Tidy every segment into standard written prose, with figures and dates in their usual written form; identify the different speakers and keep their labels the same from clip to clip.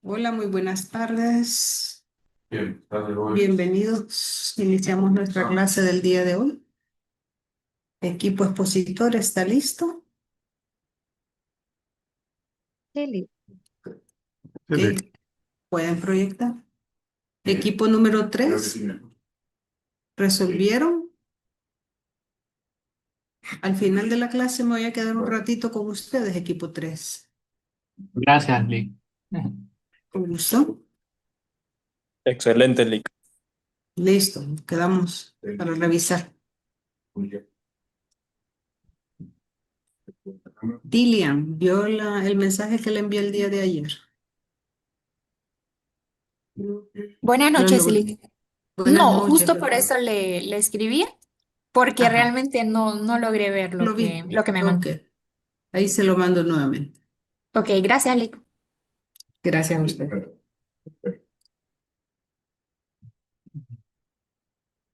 Speaker 1: Hola, muy buenas tardes.
Speaker 2: Bien, tarde hoy.
Speaker 1: Bienvenidos. Iniciamos nuestra clase del día de hoy. Equipo expositor, ¿está listo?
Speaker 3: Lili,
Speaker 1: Ok,
Speaker 4: Excelente.
Speaker 1: pueden proyectar.
Speaker 2: Bien.
Speaker 1: Equipo número
Speaker 2: Creo que
Speaker 1: 3,
Speaker 2: sí me escucho.
Speaker 1: ¿resolvieron? Al final de la clase me voy a quedar un ratito con ustedes, equipo 3.
Speaker 4: Gracias, Lee.
Speaker 1: ¿Con gusto?
Speaker 5: Excelente, Lick.
Speaker 1: Listo, quedamos para revisar.
Speaker 2: Muy bien.
Speaker 1: Dilian, ¿vio el mensaje que le envié el día de ayer?
Speaker 3: buenas
Speaker 1: Lo
Speaker 3: noches,
Speaker 1: logré.
Speaker 3: Lili.
Speaker 1: Buenas
Speaker 3: No,
Speaker 1: noches.
Speaker 3: justo por eso le escribí, porque
Speaker 1: Ajá,
Speaker 3: realmente no logré ver
Speaker 1: lo vi.
Speaker 3: lo que me
Speaker 1: Ok,
Speaker 3: mandó.
Speaker 1: ahí se lo mando nuevamente.
Speaker 3: Ok, gracias, Lick.
Speaker 1: Gracias a usted.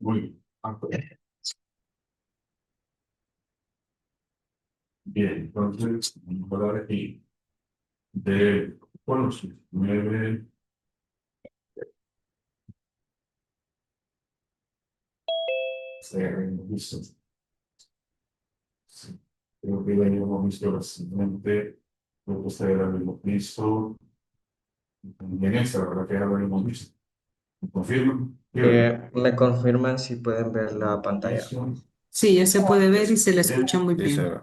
Speaker 2: Muy bien. Bien, entonces, vamos a hablar aquí de, bueno, sí, 9, visto. Sí. Creo que ya hemos visto recientemente, creo que ustedes lo hemos visto, también esta, la verdad que ya lo hemos visto. ¿Me confirman?
Speaker 6: Me confirman si pueden ver la pantalla.
Speaker 1: Sí, ya se puede ver y se le escucha muy
Speaker 5: Sí, se
Speaker 1: bien.
Speaker 5: ve.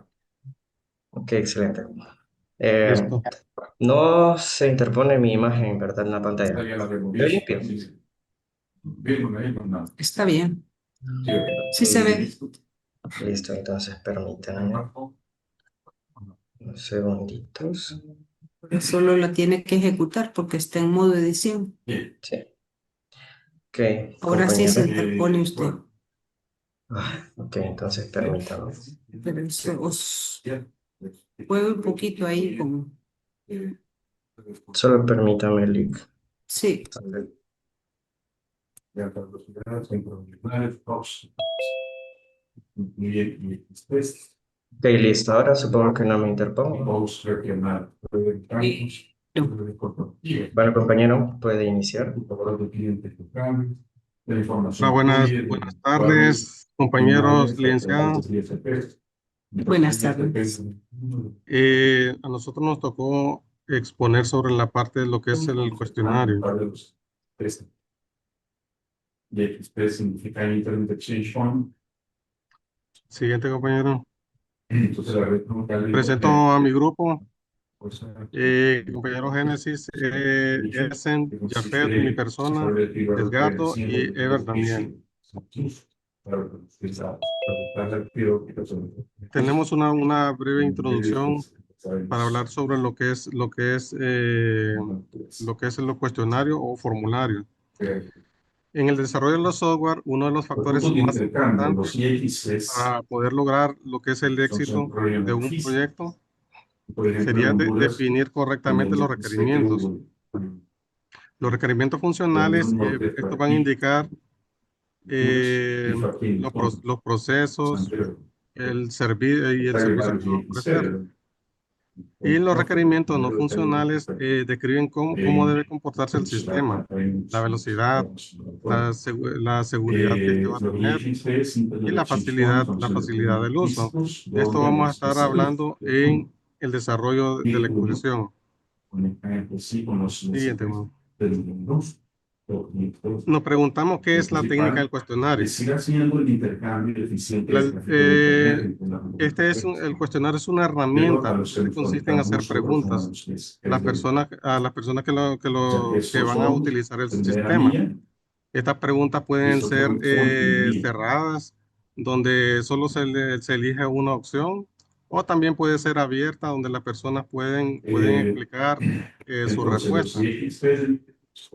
Speaker 6: Ok, excelente. Eh,
Speaker 4: Listo.
Speaker 6: no se interpone mi imagen, ¿verdad? En la
Speaker 2: Esta
Speaker 6: pantalla.
Speaker 2: ya la hemos
Speaker 6: ¿Está
Speaker 2: visto.
Speaker 6: limpio?
Speaker 2: Sí, sí. Bien, ahí no nada.
Speaker 1: Está bien.
Speaker 2: Sí,
Speaker 1: Sí se ve.
Speaker 6: Listo, entonces permítanme unos segunditos.
Speaker 1: Solo la tiene que ejecutar porque está en modo edición.
Speaker 2: Bien.
Speaker 6: Sí. Ok,
Speaker 1: Ahora sí se
Speaker 6: compañero.
Speaker 1: interpone usted.
Speaker 6: Ok, entonces permítanme.
Speaker 1: Pero eso os mueve un poquito ahí como.
Speaker 6: Solo permítame, Lick.
Speaker 1: Sí,
Speaker 2: De alta velocidad, sin problemas, muy bien, y después,
Speaker 6: Ok, listo. Ahora supongo que no me interpongo.
Speaker 2: vamos a reaccionar.
Speaker 6: Bueno, compañero, puede iniciar.
Speaker 2: La
Speaker 4: Hola,
Speaker 2: información
Speaker 4: buenas tardes, compañeros licenciados.
Speaker 1: buenas tardes.
Speaker 4: A nosotros nos tocó exponer sobre la parte de lo que es el cuestionario.
Speaker 2: Y express significa Internet Exchange Form.
Speaker 4: Siguiente, compañero.
Speaker 2: Entonces la red local
Speaker 4: Presento a mi grupo.
Speaker 2: pues,
Speaker 4: Compañero Génesis, Essen,
Speaker 2: que
Speaker 4: Jafet, mi
Speaker 2: consiste
Speaker 4: persona,
Speaker 2: sobre el
Speaker 4: Edgardo y
Speaker 2: símbolo
Speaker 4: Ever Daniel. Tenemos una breve introducción para hablar sobre lo que es el cuestionario o formulario. En el desarrollo de los software, uno de los factores más importantes
Speaker 2: los IXs
Speaker 4: para poder lograr lo que es el
Speaker 2: son
Speaker 4: éxito de
Speaker 2: problemas
Speaker 4: un
Speaker 2: físicos.
Speaker 4: proyecto
Speaker 2: Por ejemplo,
Speaker 4: sería
Speaker 2: en Honduras,
Speaker 4: definir correctamente
Speaker 2: también
Speaker 4: los
Speaker 2: sé que
Speaker 4: requerimientos.
Speaker 2: hubo
Speaker 4: Los requerimientos
Speaker 2: donde
Speaker 4: funcionales,
Speaker 2: uno de
Speaker 4: estos van a indicar
Speaker 2: y Joaquín,
Speaker 4: los procesos, el servicio y el
Speaker 2: hay
Speaker 4: servicio que
Speaker 2: varios
Speaker 4: va a
Speaker 2: IXs,
Speaker 4: ofrecer. Y los requerimientos no funcionales describen cómo debe comportarse el sistema, la velocidad, la seguridad que este va a
Speaker 2: los
Speaker 4: tener
Speaker 2: IXs,
Speaker 4: y
Speaker 2: Internet Exchange Forms, son
Speaker 4: la
Speaker 2: seres
Speaker 4: facilidad del uso.
Speaker 2: físicos,
Speaker 4: Esto
Speaker 2: donde
Speaker 4: vamos a
Speaker 2: los
Speaker 4: estar
Speaker 2: usuarios
Speaker 4: hablando en el desarrollo de la
Speaker 2: uno
Speaker 4: exposición.
Speaker 2: conectan entre sí con los
Speaker 4: Siguiente,
Speaker 2: IXs
Speaker 4: Juan.
Speaker 2: del Windows.
Speaker 4: Nos preguntamos qué
Speaker 2: Lo
Speaker 4: es la técnica del
Speaker 2: principal
Speaker 4: cuestionario.
Speaker 2: es siga siendo el intercambio eficiente de
Speaker 4: La-
Speaker 2: tráfico de Internet
Speaker 4: eh,
Speaker 2: entre las
Speaker 4: el cuestionario es una
Speaker 2: pero
Speaker 4: herramienta
Speaker 2: a los
Speaker 4: que consiste en hacer
Speaker 2: enfrentamos otros
Speaker 4: preguntas
Speaker 2: humanos, que es
Speaker 4: a las personas
Speaker 2: o sea, que
Speaker 4: que
Speaker 2: estos
Speaker 4: van a
Speaker 2: son
Speaker 4: utilizar el
Speaker 2: primera
Speaker 4: sistema.
Speaker 2: milla,
Speaker 4: Estas preguntas
Speaker 2: y
Speaker 4: pueden
Speaker 2: estos
Speaker 4: ser
Speaker 2: son envía.
Speaker 4: cerradas, donde solo se elige una opción, o también puede ser abierta, donde las personas pueden
Speaker 2: Eh,
Speaker 4: explicar su
Speaker 2: entonces,
Speaker 4: respuesta.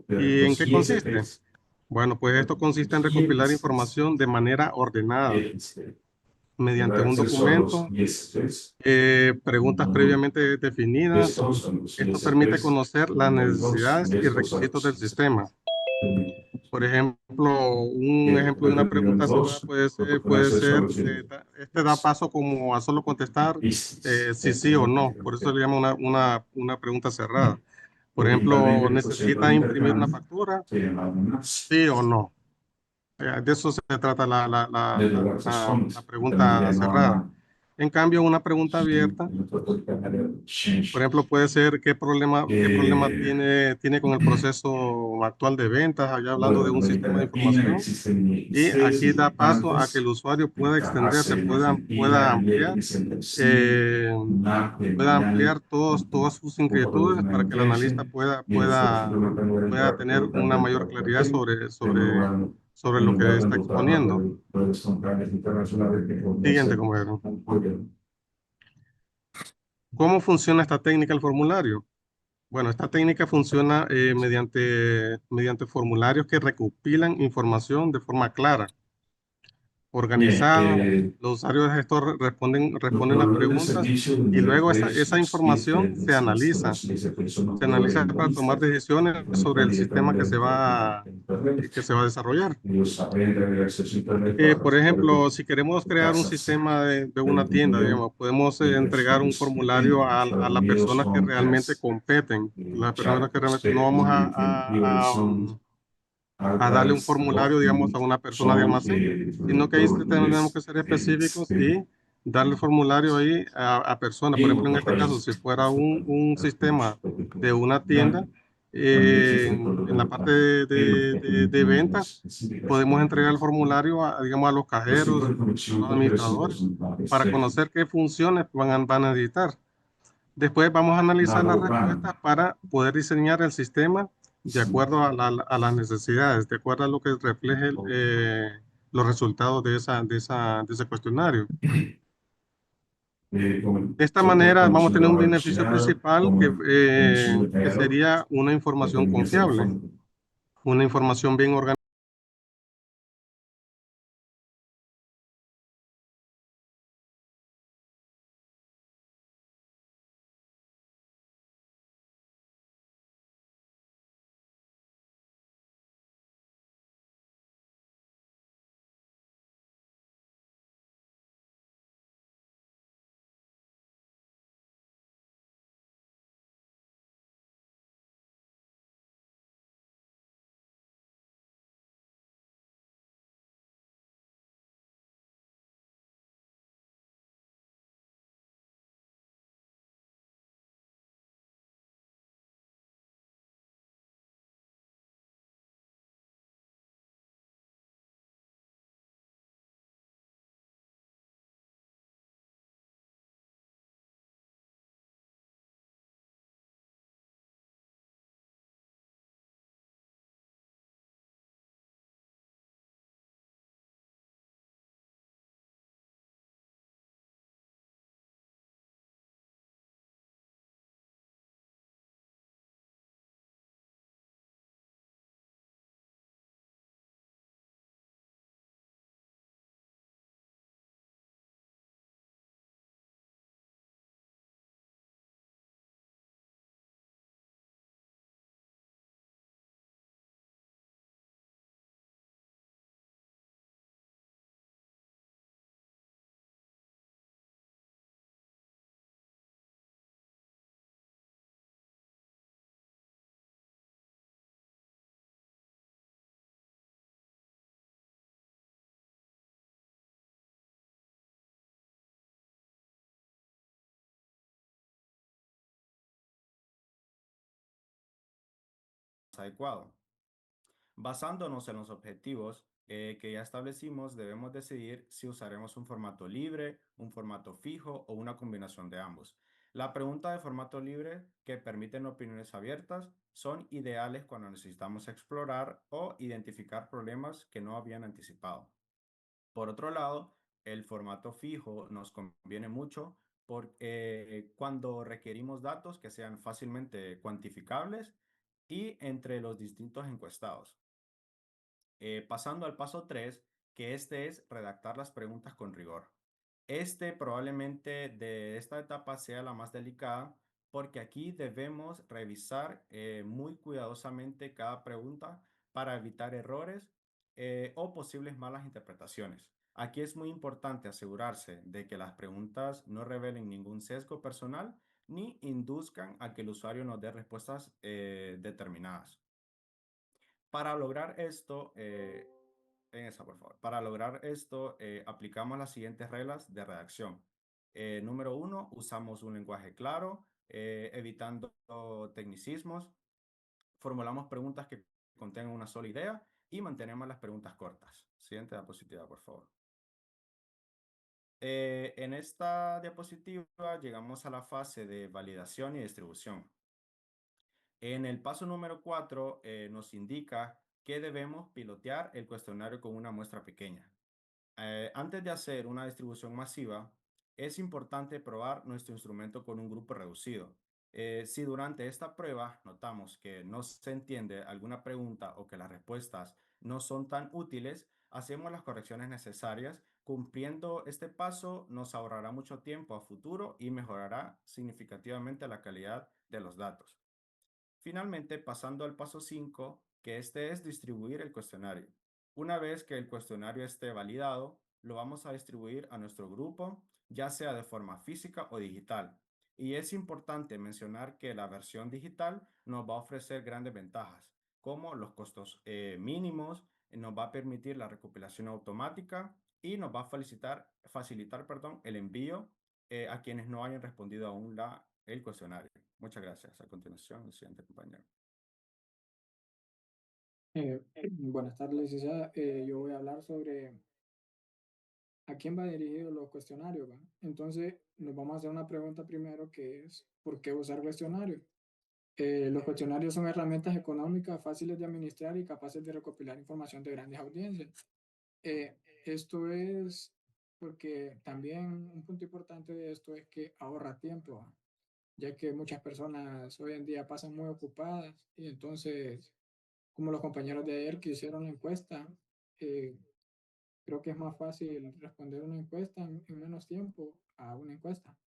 Speaker 4: ¿Y en
Speaker 2: los
Speaker 4: qué consiste?
Speaker 2: ISPs,
Speaker 4: Bueno, pues esto consiste en
Speaker 2: los
Speaker 4: recopilar
Speaker 2: ISPs,
Speaker 4: información de manera ordenada, mediante
Speaker 2: ¿verdad?
Speaker 4: un
Speaker 2: Esos son los
Speaker 4: documento,
Speaker 2: ISPs.
Speaker 4: preguntas previamente definidas.
Speaker 2: Estos son los
Speaker 4: Esto permite
Speaker 2: ISPs,
Speaker 4: conocer las
Speaker 2: número 2,
Speaker 4: necesidades
Speaker 2: y
Speaker 4: y
Speaker 2: estos son
Speaker 4: requisitos del
Speaker 2: los
Speaker 4: sistema.
Speaker 2: ISPs.
Speaker 4: Por ejemplo, un
Speaker 2: Que
Speaker 4: ejemplo de una
Speaker 2: repetirán
Speaker 4: pregunta cerrada
Speaker 2: dos, lo que pueden
Speaker 4: puede
Speaker 2: hacer son
Speaker 4: ser,
Speaker 2: los
Speaker 4: este da paso como a solo contestar
Speaker 2: ISPs.
Speaker 4: si sí o no. Por eso le llama una pregunta cerrada. Por ejemplo, ¿necesita imprimir una factura? ¿Sí o no? De eso se trata la pregunta cerrada. En cambio, una pregunta abierta, por ejemplo, puede ser qué problema tiene con el proceso actual de ventas, allá hablando de un sistema de información. Y aquí da paso a que el usuario pueda extenderse, eh, pueda ampliar todas sus inquietudes para que el analista pueda tener una mayor claridad sobre lo que está exponiendo. Siguiente, compañero. ¿Cómo funciona esta técnica del formulario? Bueno, esta técnica funciona mediante formularios que recopilan información de forma clara, organizada. Los usuarios de esto responden las preguntas y luego esa información se analiza. Se analiza para tomar decisiones sobre el sistema que se va a desarrollar. Por ejemplo, si queremos crear un sistema de una tienda, digamos, podemos entregar un formulario a las personas que realmente competen. Las personas que realmente no vamos a darle un formulario, digamos, a una persona de almacén, sino que ahí sí tenemos que ser específicos y darle el formulario ahí a personas. Por ejemplo, en este caso, si fuera un sistema de una tienda, en la parte de ventas, podemos entregar el formulario digamos, a los cajeros, a los administradores, para conocer qué funciones van a necesitar. Después vamos a analizar las respuestas para poder diseñar el sistema de acuerdo a las necesidades, de acuerdo a lo que refleje los resultados de ese cuestionario. De esta manera vamos a tener un beneficio principal que sería una información confiable, una información bien organizada.
Speaker 7: adecuado. Basándonos en los objetivos que ya establecimos, debemos decidir si usaremos un formato libre, un formato fijo o una combinación de ambos. La pregunta de formato libre, que permiten opiniones abiertas, son ideales cuando necesitamos explorar o identificar problemas que no habían anticipado. Por otro lado, el formato fijo nos conviene mucho cuando requerimos datos que sean fácilmente cuantificables y entre los distintos encuestados. Pasando al paso 3, que este es redactar las preguntas con rigor. Probablemente de esta etapa sea la más delicada porque aquí debemos revisar muy cuidadosamente cada pregunta para evitar errores o posibles malas interpretaciones. Aquí es muy importante asegurarse de que las preguntas no revelen ningún sesgo personal ni induzcan a que el usuario nos dé respuestas determinadas. Para lograr esto, por favor. Para lograr esto, aplicamos las siguientes reglas de redacción. Número 1, usamos un lenguaje claro, evitando tecnicismos. Formulamos preguntas que contengan una sola idea y mantenemos las preguntas cortas. Siguiente diapositiva, por favor. En esta diapositiva llegamos a la fase de validación y distribución. En el paso número 4 nos indica que debemos pilotear el cuestionario con una muestra pequeña. Antes de hacer una distribución masiva, es importante probar nuestro instrumento con un grupo reducido. Si durante esta prueba notamos que no se entiende alguna pregunta o que las respuestas no son tan útiles, hacemos las correcciones necesarias. Cumpliendo este paso, nos ahorrará mucho tiempo a futuro y mejorará significativamente la calidad de los datos. Finalmente, pasando al paso 5, que este es distribuir el cuestionario. Una vez que el cuestionario esté validado, lo vamos a distribuir a nuestro grupo, ya sea de forma física o digital. Y es importante mencionar que la versión digital nos va a ofrecer grandes ventajas, como los costos mínimos, nos va a permitir la recopilación automática y nos va a facilitar el envío a quienes no hayan respondido aún el cuestionario. Muchas gracias. A continuación, el siguiente compañero.
Speaker 8: Buenas tardes, licenciada. Yo voy a hablar sobre a quién va dirigido los cuestionarios, ¿va? Entonces, nos vamos a hacer una pregunta primero, que es, ¿por qué usar cuestionarios? Los cuestionarios son herramientas económicas fáciles de administrar y capaces de recopilar información de grandes audiencias. Esto es porque también un punto importante de esto es que ahorra tiempo, ¿va? Ya que muchas personas hoy en día pasan muy ocupadas y entonces, como los compañeros de ayer que hicieron la encuesta, creo que es más fácil responder una encuesta en menos tiempo a una encuesta.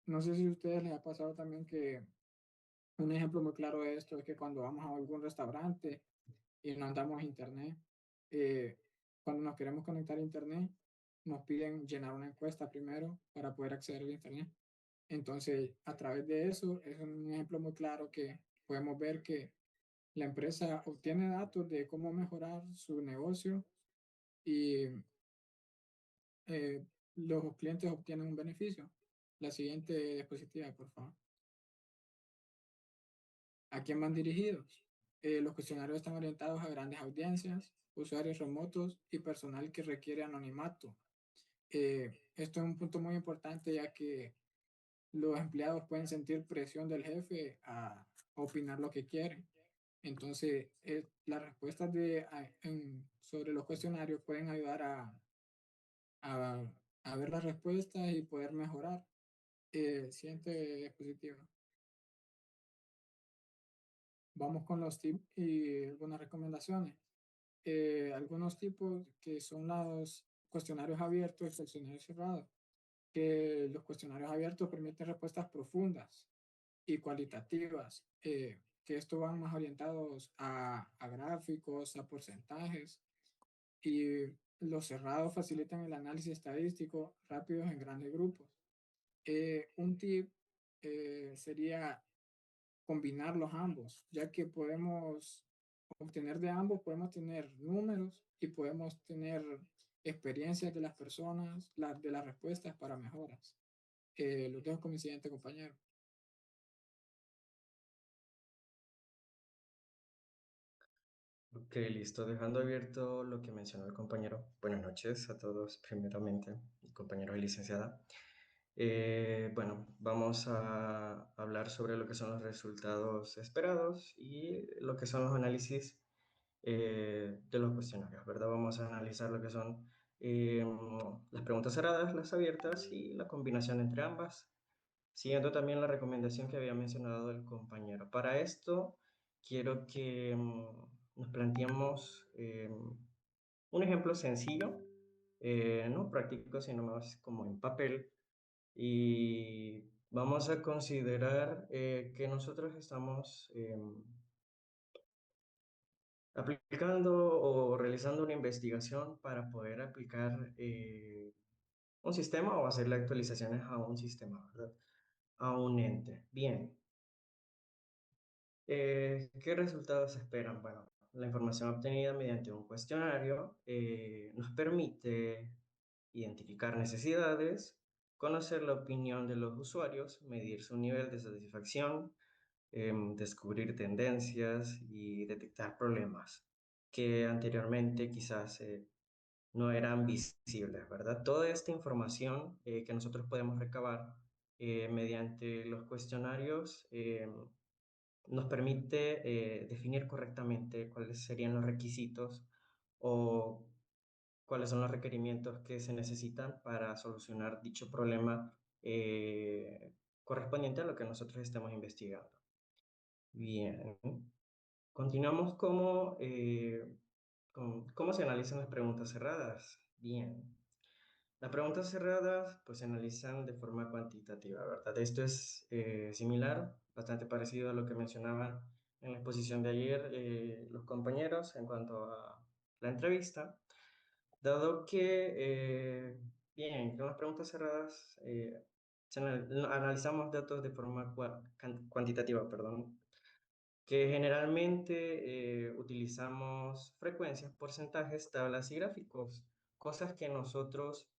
Speaker 8: No sé si a ustedes les ha pasado también que un ejemplo muy claro de esto es que cuando vamos a algún restaurante y no andamos a internet, eh, cuando nos queremos conectar a internet, nos piden llenar una encuesta primero para poder acceder a internet. Entonces, a través de eso, es un ejemplo muy claro que podemos ver que la empresa obtiene datos de cómo mejorar su negocio y los clientes obtienen un beneficio. La siguiente diapositiva, por favor. ¿A quién van dirigidos? Los cuestionarios están orientados a grandes audiencias, usuarios remotos y personal que requiere anonimato. Esto es un punto muy importante, ya que los empleados pueden sentir presión del jefe a opinar lo que quieren. Entonces, las respuestas sobre los cuestionarios pueden ayudar a ver las respuestas y poder mejorar. Siguiente diapositiva. Vamos con los tips y algunas recomendaciones. Algunos tipos que son los cuestionarios abiertos y cuestionarios cerrados. Que los cuestionarios abiertos permiten respuestas profundas y cualitativas, que esto van más orientados a gráficos, a porcentajes, y los cerrados facilitan el análisis estadístico rápidos en grandes grupos. Un tip sería combinarlos ambos, ya que podemos obtener de ambos, podemos tener números y podemos tener experiencias de las personas, de las respuestas para mejoras. Los dejo con mi siguiente compañero.
Speaker 6: Ok, listo. Dejando abierto lo que mencionó el compañero. Buenas noches a todos, primeramente, mi compañero de licenciada. Bueno, vamos a hablar sobre lo que son los resultados esperados y lo que son los análisis de los cuestionarios, ¿verdad? Vamos a analizar lo que son las preguntas cerradas, las abiertas y la combinación entre ambas, siguiendo también la recomendación que había mencionado el compañero. Para esto, quiero que nos planteemos un ejemplo sencillo, no práctico, sino más como en papel, y vamos a considerar que nosotros estamos aplicando o realizando una investigación para poder aplicar un sistema o hacerle actualizaciones a un sistema, ¿verdad? a un ente. Bien. ¿Qué resultados se esperan? Bueno, la información obtenida mediante un cuestionario nos permite identificar necesidades, conocer la opinión de los usuarios, medir su nivel de satisfacción, descubrir tendencias y detectar problemas que anteriormente quizás no eran visibles, ¿verdad? Toda esta información que nosotros podemos recabar mediante los cuestionarios nos permite definir correctamente cuáles serían los requisitos o cuáles son los requerimientos que se necesitan para solucionar dicho problema correspondiente a lo que nosotros estemos investigando. Bien, continuamos con cómo se analizan las preguntas cerradas. Bien, las preguntas cerradas pues se analizan de forma cuantitativa, ¿verdad? Esto es similar, bastante parecido a lo que mencionaban en la exposición de ayer los compañeros en cuanto a la entrevista, dado que, bien, con las preguntas cerradas analizamos datos de forma cuantitativa, perdón, que generalmente utilizamos frecuencias, porcentajes, tablas y gráficos, cosas que nosotros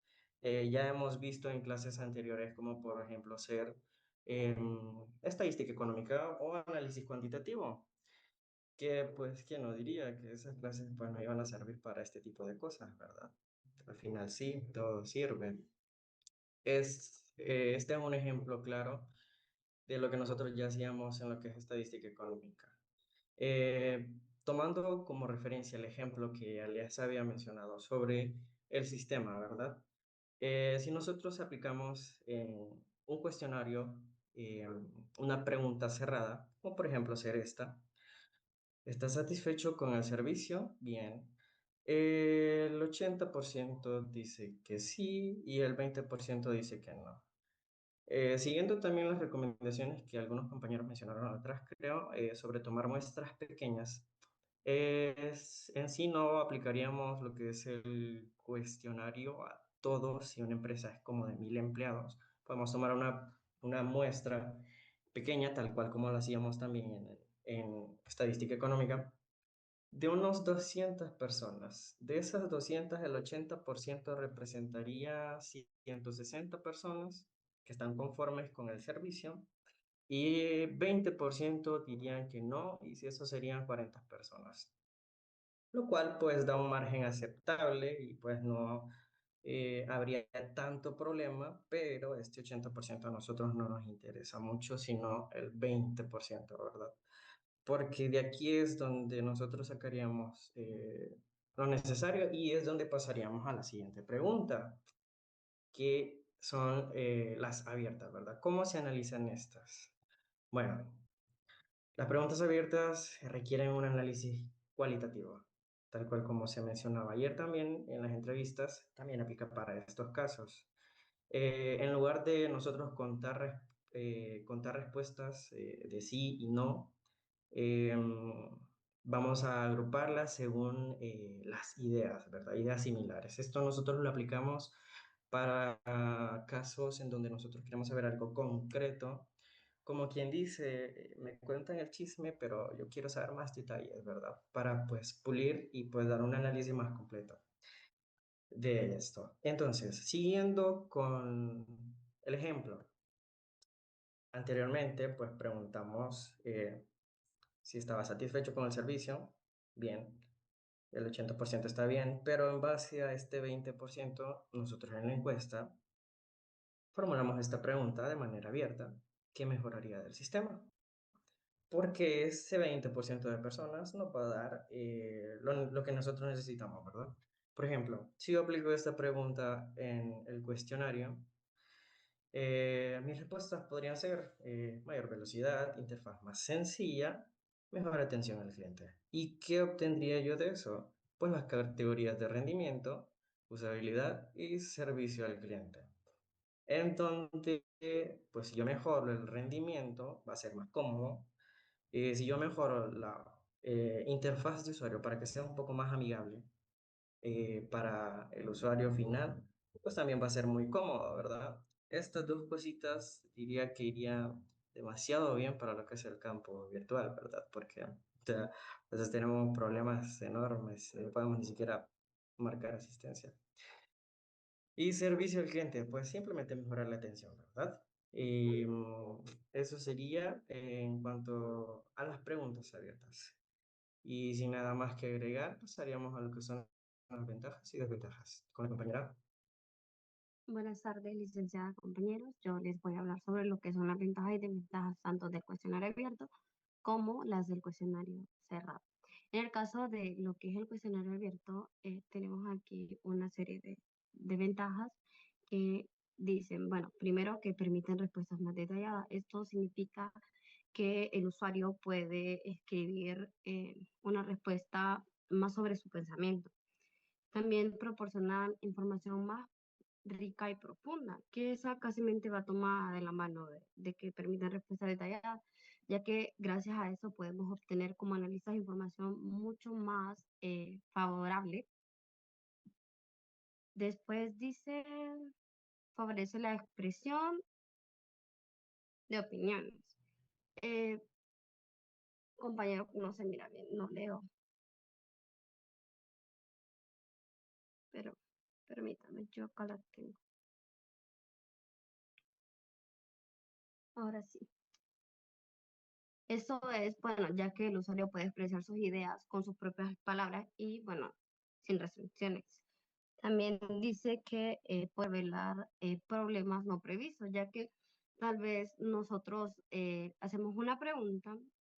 Speaker 6: ya hemos visto en clases anteriores, como por ejemplo ser estadística económica o análisis cuantitativo, que pues, ¿quién no diría que esas clases pues no iban a servir para este tipo de cosas, ¿verdad? Al final sí, todo sirve. Este es un ejemplo claro de lo que nosotros ya hacíamos en lo que es estadística económica. Tomando como referencia el ejemplo que ya les había mencionado sobre el sistema, ¿verdad? Si nosotros aplicamos un cuestionario, una pregunta cerrada, como por ejemplo ser esta, ¿estás satisfecho con el servicio? Bien. El 80% dice que sí y el 20% dice que no. Siguiendo también las recomendaciones que algunos compañeros mencionaron atrás, creo, sobre tomar muestras pequeñas, en sí no aplicaríamos lo que es el cuestionario a todos si una empresa es como de 1000 empleados. Podemos tomar una muestra pequeña, tal cual como lo hacíamos también en estadística económica, de unos 200 personas. De esas 200, el 80% representaría 160 personas que están conformes con el servicio y 20% dirían que no, y si eso serían 40 personas. Lo cual pues da un margen aceptable y pues no habría tanto problema, pero este 80% a nosotros no nos interesa mucho, sino el 20%, ¿verdad? Porque de aquí es donde nosotros sacaríamos lo necesario y es donde pasaríamos a la siguiente pregunta, que son las abiertas, ¿verdad? ¿Cómo se analizan estas? Bueno, las preguntas abiertas requieren un análisis cualitativo, tal cual como se mencionaba ayer también en las entrevistas, también aplica para estos casos. En lugar de nosotros contar respuestas de sí y no, vamos a agruparlas según las ideas, ¿verdad? Ideas similares. Esto nosotros lo aplicamos para casos en donde nosotros queremos saber algo concreto, como quien dice, me cuentan el chisme, pero yo quiero saber más detalles, ¿verdad? Para pues pulir y pues dar un análisis más completo de esto. Entonces, siguiendo con el ejemplo, anteriormente pues preguntamos si estaba satisfecho con el servicio, bien, el 80% está bien, pero en base a este 20%, nosotros en la encuesta formulamos esta pregunta de manera abierta: ¿qué mejoraría del sistema? Porque ese 20% de personas nos va a dar lo que nosotros necesitamos, ¿verdad? Por ejemplo, si yo aplico esta pregunta en el cuestionario, mis respuestas podrían ser mayor velocidad, interfaz más sencilla, mejor atención al cliente. ¿Y qué obtendría yo de eso? Pues las categorías de rendimiento, usabilidad y servicio al cliente. Entonces, pues si yo mejoro el rendimiento, va a ser más cómodo. Si yo mejoro la interfaz de usuario para que sea un poco más amigable para el usuario final, pues también va a ser muy cómodo, ¿verdad? Estas dos cositas diría que iría demasiado bien para lo que es el campo virtual, ¿verdad? Porque o sea, a veces tenemos problemas enormes, no podemos ni siquiera marcar asistencia. Y servicio al cliente, pues simplemente mejorar la atención, ¿verdad? Y eso sería en cuanto a las preguntas abiertas. Y sin nada más que agregar, pasaríamos a lo que son las ventajas y desventajas. Con la compañera.
Speaker 9: Buenas tardes, licenciada, compañeros. Yo les voy a hablar sobre lo que son las ventajas y desventajas tanto del cuestionario abierto como las del cuestionario cerrado. En el caso de lo que es el cuestionario abierto, tenemos aquí una serie de ventajas que dicen, bueno, primero que permiten respuestas más detalladas. Esto significa que el usuario puede escribir una respuesta más sobre su pensamiento. También proporcionan información más rica y profunda, que esa casi va tomada de la mano de que permiten respuestas detalladas, ya que gracias a eso podemos obtener como analistas información mucho más favorable. Después dice, favorece la expresión de opiniones. Eh, Compañero, no se mira bien, no leo, pero permítame, yo acá la tengo. Ahora sí. Eso es, bueno, ya que el usuario puede expresar sus ideas con sus propias palabras y, bueno, sin restricciones. También dice que puede revelar problemas no previstos, ya que tal vez nosotros hacemos una pregunta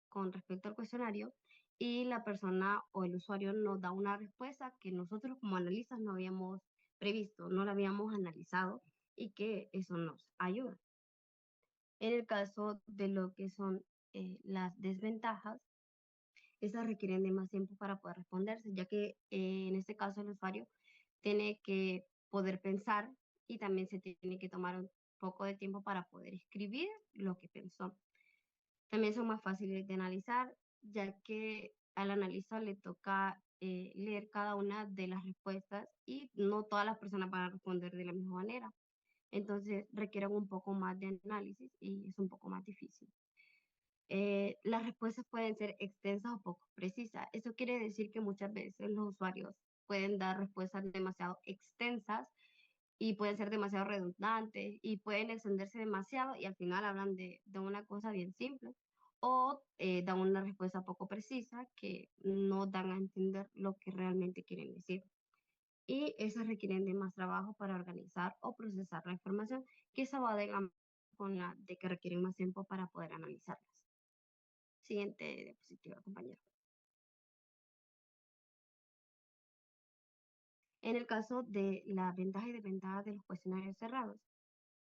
Speaker 9: con respecto al cuestionario y la persona o el usuario nos da una respuesta que nosotros como analistas no habíamos previsto, no la habíamos analizado y que eso nos ayuda. En el caso de lo que son las desventajas, estas requieren de más tiempo para poder responderse, ya que en este caso el usuario tiene que poder pensar y también se tiene que tomar un poco de tiempo para poder escribir lo que pensó. También son más fáciles de analizar, ya que al analista le toca leer cada una de las respuestas y no todas las personas van a responder de la misma manera. Entonces requieren un poco más de análisis y es un poco más difícil. Las respuestas pueden ser extensas o poco precisas. Eso quiere decir que muchas veces los usuarios pueden dar respuestas demasiado extensas y pueden ser demasiado redundantes y pueden extenderse demasiado y al final hablan de una cosa bien simple o dan una respuesta poco precisa que no dan a entender lo que realmente quieren decir. Y esas requieren de más trabajo para organizar o procesar la información, que esa va de la mano con la de que requieren más tiempo para poder analizarlas. Siguiente diapositiva, compañero. En el caso de las ventajas y desventajas de los cuestionarios cerrados,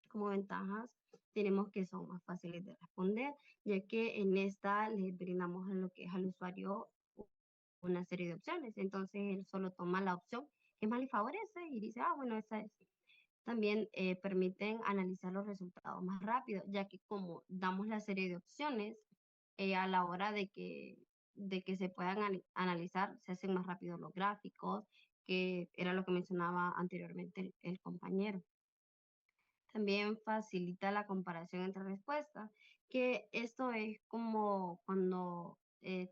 Speaker 9: como ventajas tenemos que son más fáciles de responder, ya que en esta les brindamos a lo que es al usuario una serie de opciones. Entonces él solo toma la opción que más le favorece y dice, ah, bueno, esa es. También permiten analizar los resultados más rápido, ya que como damos la serie de opciones, a la hora de que se puedan analizar, se hacen más rápido los gráficos, que era lo que mencionaba anteriormente el compañero. También facilita la comparación entre respuestas, que esto es como cuando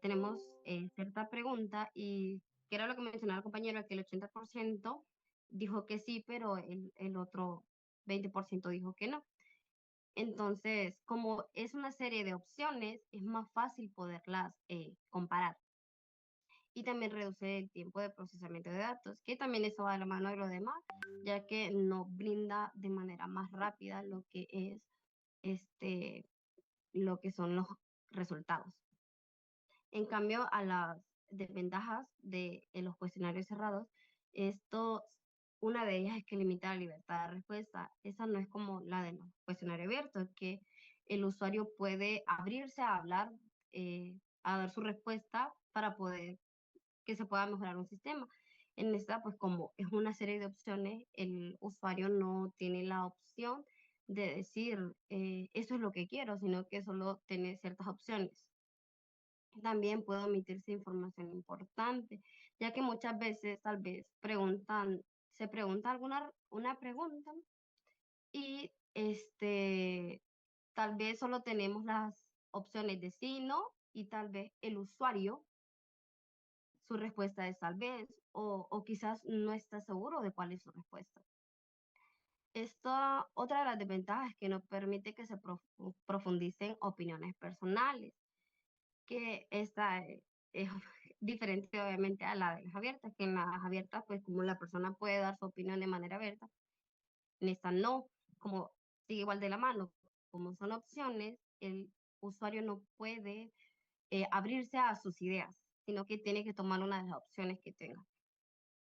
Speaker 9: tenemos cierta pregunta y que era lo que mencionaba el compañero, que el 80% dijo que sí, pero el otro 20% dijo que no. Entonces, como es una serie de opciones, es más fácil poderlas comparar. Y también reduce el tiempo de procesamiento de datos, que también eso va de la mano de lo demás, ya que nos brinda de manera más rápida lo que es lo que son los resultados. En cambio, a las desventajas de los cuestionarios cerrados, esto, una de ellas es que limita la libertad de respuesta. Esa no es como la de los cuestionarios abiertos, que el usuario puede abrirse a hablar, a dar su respuesta para poder que se pueda mejorar un sistema. En esta, pues como es una serie de opciones, el usuario no tiene la opción de decir, eso es lo que quiero, sino que solo tiene ciertas opciones. También puede omitirse información importante, ya que muchas veces tal vez se pregunta una pregunta y tal vez solo tenemos las opciones de sí, no, y tal vez el usuario, su respuesta es tal vez, o quizás no está seguro de cuál es su respuesta. Esta otra de las desventajas es que no permite que se profundicen opiniones personales, que esta es diferente obviamente a la de las abiertas, que en las abiertas, pues como la persona puede dar su opinión de manera abierta, en esta no, como sigue igual de la mano, como son opciones, el usuario no puede abrirse a sus ideas, sino que tiene que tomar una de las opciones que tenga.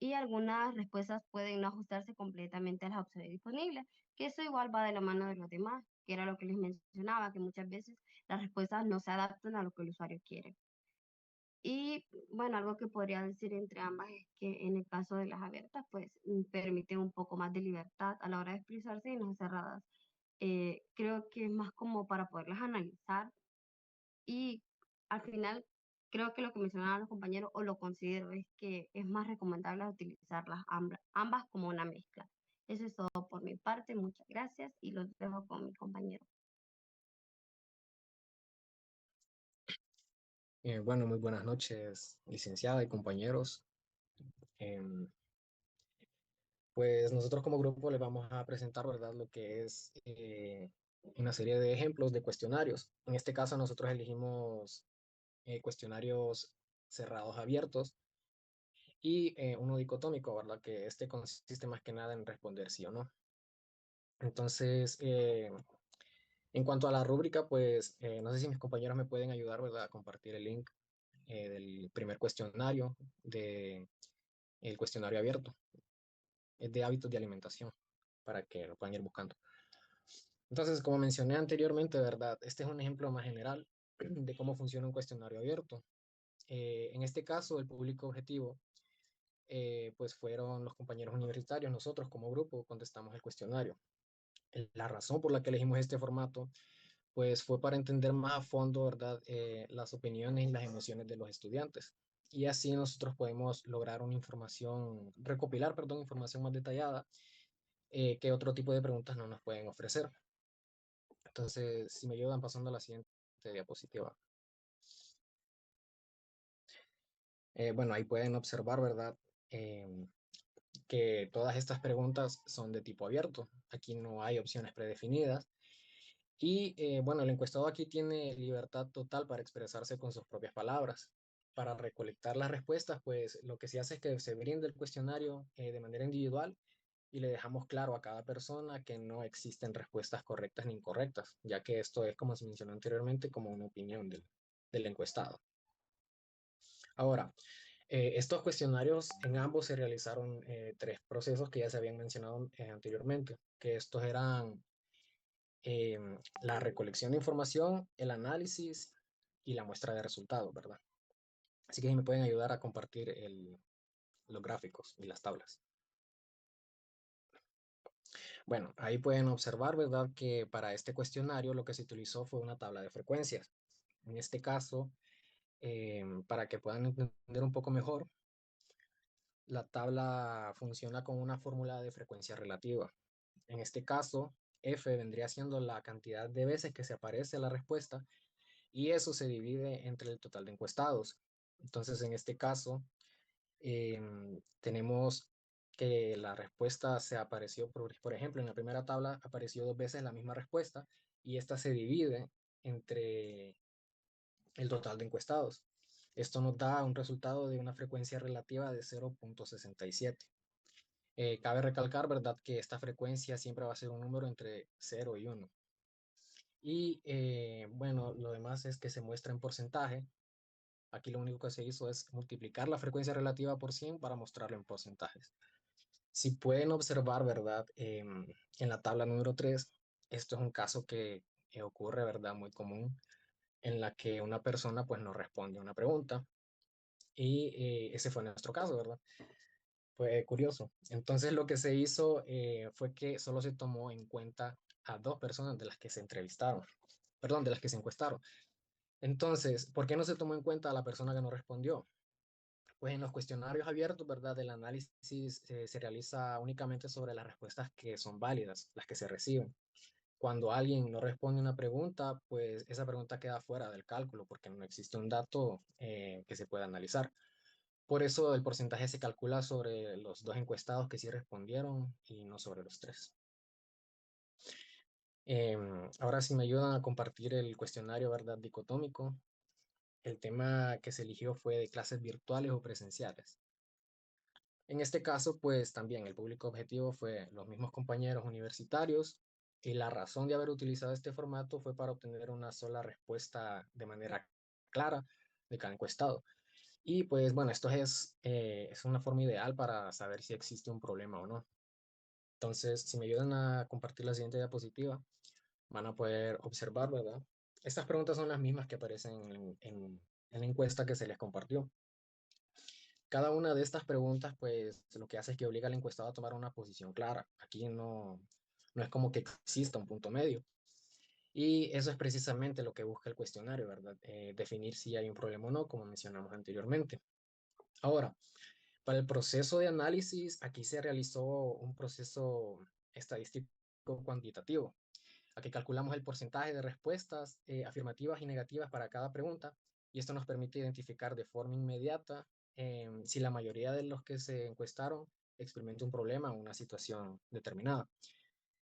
Speaker 9: Y algunas respuestas pueden no ajustarse completamente a las opciones disponibles, que eso igual va de la mano de los demás, que era lo que les mencionaba, que muchas veces las respuestas no se adaptan a lo que el usuario quiere. Y bueno, algo que podría decir entre ambas es que en el caso de las abiertas, pues permite un poco más de libertad a la hora de expresarse, y en las cerradas creo que es más como para poderlas analizar, y al final creo que lo que mencionaban los compañeros, o lo considero, es que es más recomendable utilizarlas ambas como una mezcla. Eso es todo por mi parte, muchas gracias y los dejo con mi compañero.
Speaker 10: Bueno, muy buenas noches, licenciada y compañeros. Em, pues nosotros como grupo les vamos a presentar, ¿verdad?, lo que es una serie de ejemplos de cuestionarios. En este caso nosotros elegimos cuestionarios cerrados abiertos y uno dicotómico, ¿verdad?, que este consiste más que nada en responder sí o no. Entonces, en cuanto a la rúbrica, pues no sé si mis compañeros me pueden ayudar, ¿verdad?, a compartir el link del primer cuestionario, de el cuestionario abierto. Es de hábitos de alimentación, para que lo puedan ir buscando. Entonces, como mencioné anteriormente, ¿verdad? Este es un ejemplo más general de cómo funciona un cuestionario abierto. En este caso, el público objetivo, pues fueron los compañeros universitarios. Nosotros como grupo contestamos el cuestionario. La razón por la que elegimos este formato, pues fue para entender más a fondo, ¿verdad? Las opiniones y las emociones de los estudiantes. Y así nosotros podemos lograr una información, recopilar, perdón, información más detallada que otro tipo de preguntas no nos pueden ofrecer. Entonces, si me ayudan pasando a la siguiente diapositiva. Bueno, ahí pueden observar, ¿verdad? Que todas estas preguntas son de tipo abierto. Aquí no hay opciones predefinidas. Y bueno, el encuestado aquí tiene libertad total para expresarse con sus propias palabras. Para recolectar las respuestas, pues lo que se hace es que se brinde el cuestionario de manera individual y le dejamos claro a cada persona que no existen respuestas correctas ni incorrectas, ya que esto es, como se mencionó anteriormente, como una opinión del encuestado. Ahora, estos cuestionarios en ambos se realizaron tres procesos que ya se habían mencionado anteriormente, que estos eran la recolección de información, el análisis y la muestra de resultados, ¿verdad? Así que si me pueden ayudar a compartir los gráficos y las tablas. Bueno, ahí pueden observar, ¿verdad?, que para este cuestionario lo que se utilizó fue una tabla de frecuencias. En este caso, para que puedan entender un poco mejor, la tabla funciona con una fórmula de frecuencia relativa. En este caso, F vendría siendo la cantidad de veces que se aparece la respuesta y eso se divide entre el total de encuestados. Entonces, en este caso, tenemos que la respuesta se apareció, por ejemplo, en la primera tabla apareció 2 veces la misma respuesta y esta se divide entre el total de encuestados. Esto nos da un resultado de una frecuencia relativa de 0.67. Cabe recalcar, ¿verdad?, que esta frecuencia siempre va a ser un número entre 0 y 1. Y bueno, lo demás es que se muestra en porcentaje. Aquí lo único que se hizo es multiplicar la frecuencia relativa por 100 para mostrarlo en porcentajes. Si pueden observar, ¿verdad? En la tabla número 3, esto es un caso que ocurre, ¿verdad? Muy común, en la que una persona pues no responde a una pregunta. Y ese fue nuestro caso, ¿verdad? Fue curioso. Entonces lo que se hizo fue que solo se tomó en cuenta a 2 personas de las que se entrevistaron, perdón, de las que se encuestaron. Entonces, ¿por qué no se tomó en cuenta a la persona que no respondió? Pues en los cuestionarios abiertos, ¿verdad? El análisis se realiza únicamente sobre las respuestas que son válidas, las que se reciben. cuando alguien no responde una pregunta, pues esa pregunta queda fuera del cálculo porque no existe un dato que se pueda analizar. Por eso el porcentaje se calcula sobre los 2 encuestados que sí respondieron y no sobre los 3. Ahora sí me ayudan a compartir el cuestionario, ¿verdad? Dicotómico. El tema que se eligió fue de clases virtuales o presenciales. En este caso, pues también el público objetivo fue los mismos compañeros universitarios y la razón de haber utilizado este formato fue para obtener una sola respuesta de manera clara de cada encuestado. Y pues bueno, esto es una forma ideal para saber si existe un problema o no. Entonces, si me ayudan a compartir la siguiente diapositiva, van a poder observar, ¿verdad? Estas preguntas son las mismas que aparecen en la encuesta que se les compartió. Cada una de estas preguntas, pues, lo que hace es que obliga al encuestado a tomar una posición clara. Aquí no es como que exista un punto medio. Y eso es precisamente lo que busca el cuestionario, ¿verdad? Definir si hay un problema o no, como mencionamos anteriormente. Ahora, para el proceso de análisis, aquí se realizó un proceso estadístico cuantitativo. Aquí calculamos el porcentaje de respuestas afirmativas y negativas para cada pregunta y esto nos permite identificar de forma inmediata si la mayoría de los que se encuestaron experimenta un problema o una situación determinada.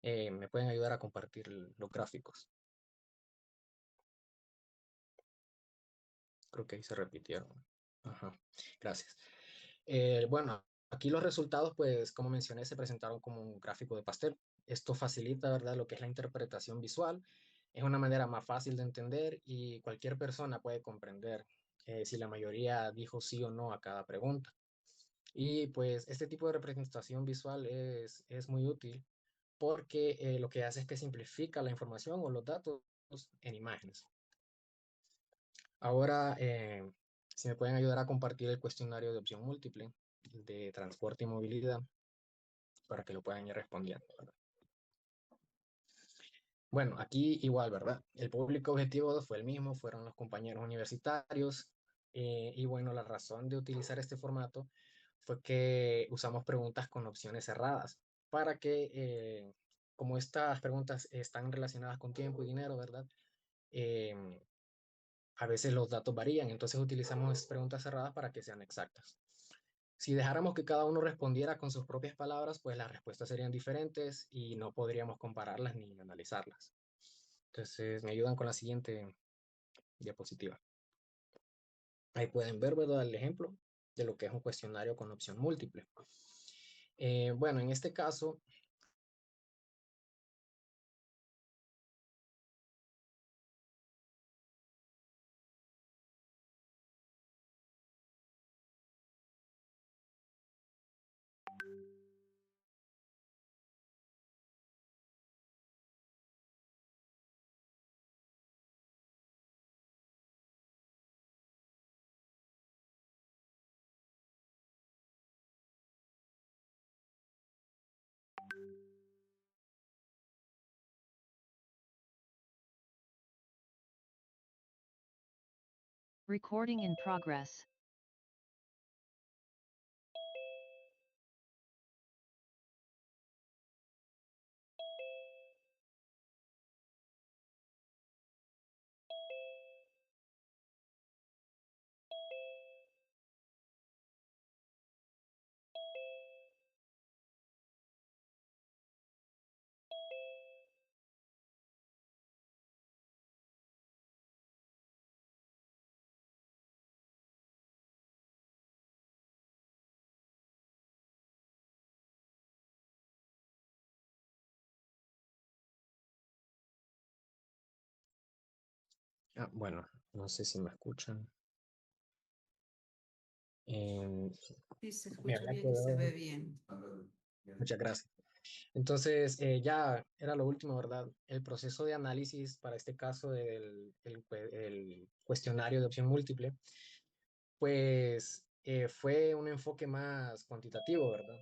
Speaker 10: Me pueden ayudar a compartir los gráficos. Creo que ahí se repitieron. Ajá, gracias. Bueno, aquí los resultados, pues como mencioné, se presentaron como un gráfico de pastel. Esto facilita, ¿verdad?, lo que es la interpretación visual. Es una manera más fácil de entender y cualquier persona puede comprender si la mayoría dijo sí o no a cada pregunta. Y pues este tipo de representación visual es muy útil porque lo que hace es que simplifica la información o los datos en imágenes. Ahora, si me pueden ayudar a compartir el cuestionario de opción múltiple de transporte y movilidad para que lo puedan ir respondiendo, ¿verdad? Bueno, aquí igual, ¿verdad? El público objetivo fue el mismo, fueron los compañeros universitarios. Y bueno, la razón de utilizar este formato fue que usamos preguntas con opciones cerradas para que, como estas preguntas están relacionadas con tiempo y dinero, ¿verdad? Em, a veces los datos varían, entonces utilizamos preguntas cerradas para que sean exactas. Si dejáramos que cada uno respondiera con sus propias palabras, pues las respuestas serían diferentes y no podríamos compararlas ni analizarlas. Entonces, me ayudan con la siguiente diapositiva. Ahí pueden ver, ¿verdad?, el ejemplo de lo que es un cuestionario con opción múltiple. Bueno, en este caso,
Speaker 11: Recording in progress.
Speaker 10: bueno, no sé si me escuchan. Em,
Speaker 1: Sí, se
Speaker 10: me
Speaker 1: escucha
Speaker 10: había
Speaker 1: bien y se ve
Speaker 10: quedado.
Speaker 1: bien.
Speaker 10: Muchas gracias. Entonces, ya era lo último, ¿verdad? El proceso de análisis para este caso el cuestionario de opción múltiple, pues fue un enfoque más cuantitativo, ¿verdad?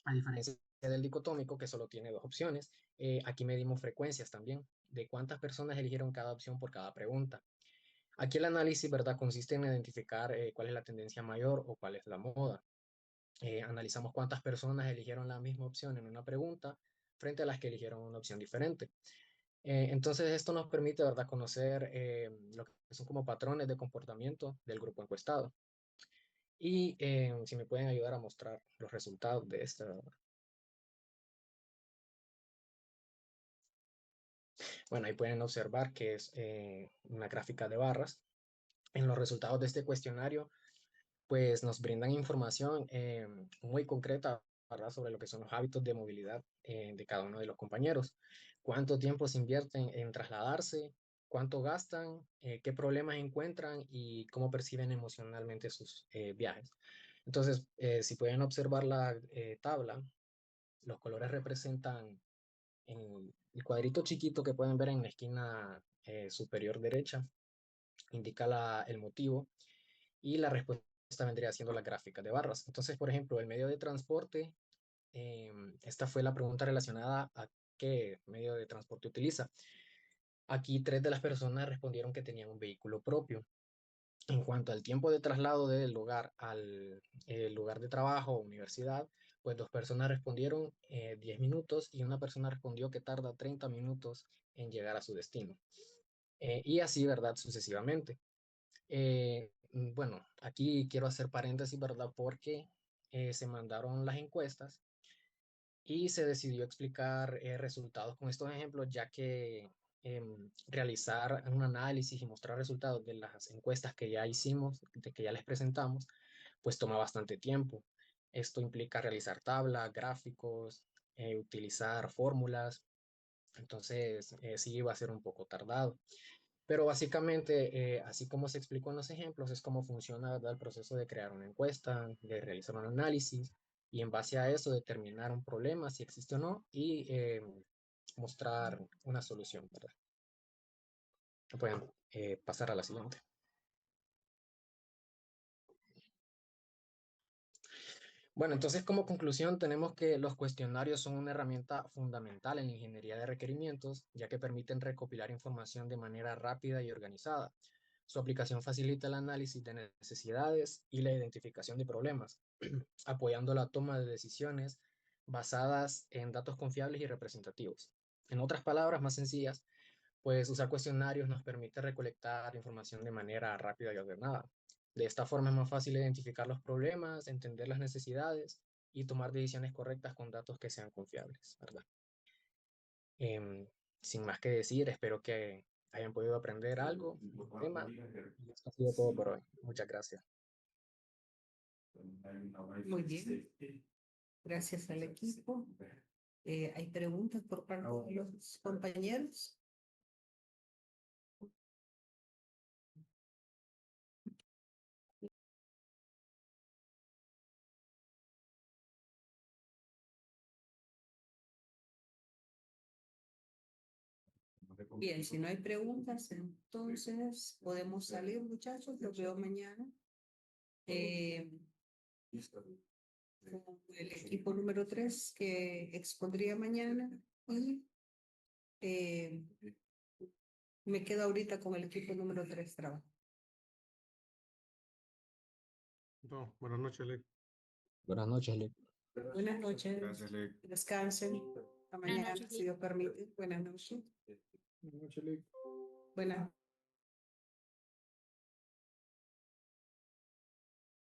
Speaker 10: A diferencia del dicotómico, que solo tiene 2 opciones, aquí medimos frecuencias también, de cuántas personas eligieron cada opción por cada pregunta. Aquí el análisis, ¿verdad?, consiste en identificar cuál es la tendencia mayor o cuál es la moda. Analizamos cuántas personas eligieron la misma opción en una pregunta frente a las que eligieron una opción diferente. Entonces esto nos permite, ¿verdad?, conocer lo que son como patrones de comportamiento del grupo encuestado. Y si me pueden ayudar a mostrar los resultados de esta. Bueno, ahí pueden observar que es una gráfica de barras. En los resultados de este cuestionario, pues nos brindan información muy concreta, ¿verdad?, sobre lo que son los hábitos de movilidad de cada uno de los compañeros. Cuánto tiempo se invierten en trasladarse, cuánto gastan, qué problemas encuentran y cómo perciben emocionalmente sus viajes. Entonces, si pueden observar la tabla, los colores representan en el cuadrito chiquito que pueden ver en la esquina superior derecha, indica el motivo, y la respuesta vendría siendo la gráfica de barras. Entonces, por ejemplo, el medio de transporte, esta fue la pregunta relacionada a qué medio de transporte utiliza. Aquí 3 de las personas respondieron que tenían un vehículo propio. En cuanto al tiempo de traslado del hogar al lugar de trabajo o universidad, pues 2 personas respondieron 10 minutos y una persona respondió que tarda 30 minutos en llegar a su destino. Y así, ¿verdad? Sucesivamente. Bueno, aquí quiero hacer paréntesis, ¿verdad? Porque se mandaron las encuestas y se decidió explicar resultados con estos ejemplos, ya que realizar un análisis y mostrar resultados de las encuestas que ya hicimos, de que ya les presentamos, pues toma bastante tiempo. Esto implica realizar tablas, gráficos, utilizar fórmulas, entonces sí va a ser un poco tardado. Pero básicamente, así como se explicó en los ejemplos, es cómo funciona, ¿verdad?, el proceso de crear una encuesta, de realizar un análisis y en base a eso determinar un problema, si existe o no, y mostrar una solución, ¿verdad? Pueden pasar a la siguiente. Bueno, entonces como conclusión tenemos que los cuestionarios son una herramienta fundamental en la ingeniería de requerimientos, ya que permiten recopilar información de manera rápida y organizada. Su aplicación facilita el análisis de necesidades y la identificación de problemas, apoyando la toma de decisiones basadas en datos confiables y representativos. En otras palabras más sencillas, pues usar cuestionarios nos permite recolectar información de manera rápida y ordenada. De esta forma es más fácil identificar los problemas, entender las necesidades y tomar decisiones correctas con datos que sean confiables, ¿verdad? Sin más que decir, espero que hayan podido aprender algo del tema. Y esto ha sido todo por hoy. Muchas gracias.
Speaker 1: Muy bien. Gracias al equipo. ¿Hay preguntas por parte de los compañeros? Bien, si no hay preguntas, entonces podemos salir, muchachos. Los veo mañana. Con el equipo número 3 que expondría mañana y me quedo ahorita con el equipo número 3 trabajo.
Speaker 4: No, buenas noches, Ley.
Speaker 10: Buenas noches, Ley.
Speaker 1: Buenas noches.
Speaker 2: Gracias, Ley.
Speaker 1: Descansen. Hasta mañana, si Dios permite. Buenas noches.
Speaker 8: Buenas noches, Ley.
Speaker 1: Buenas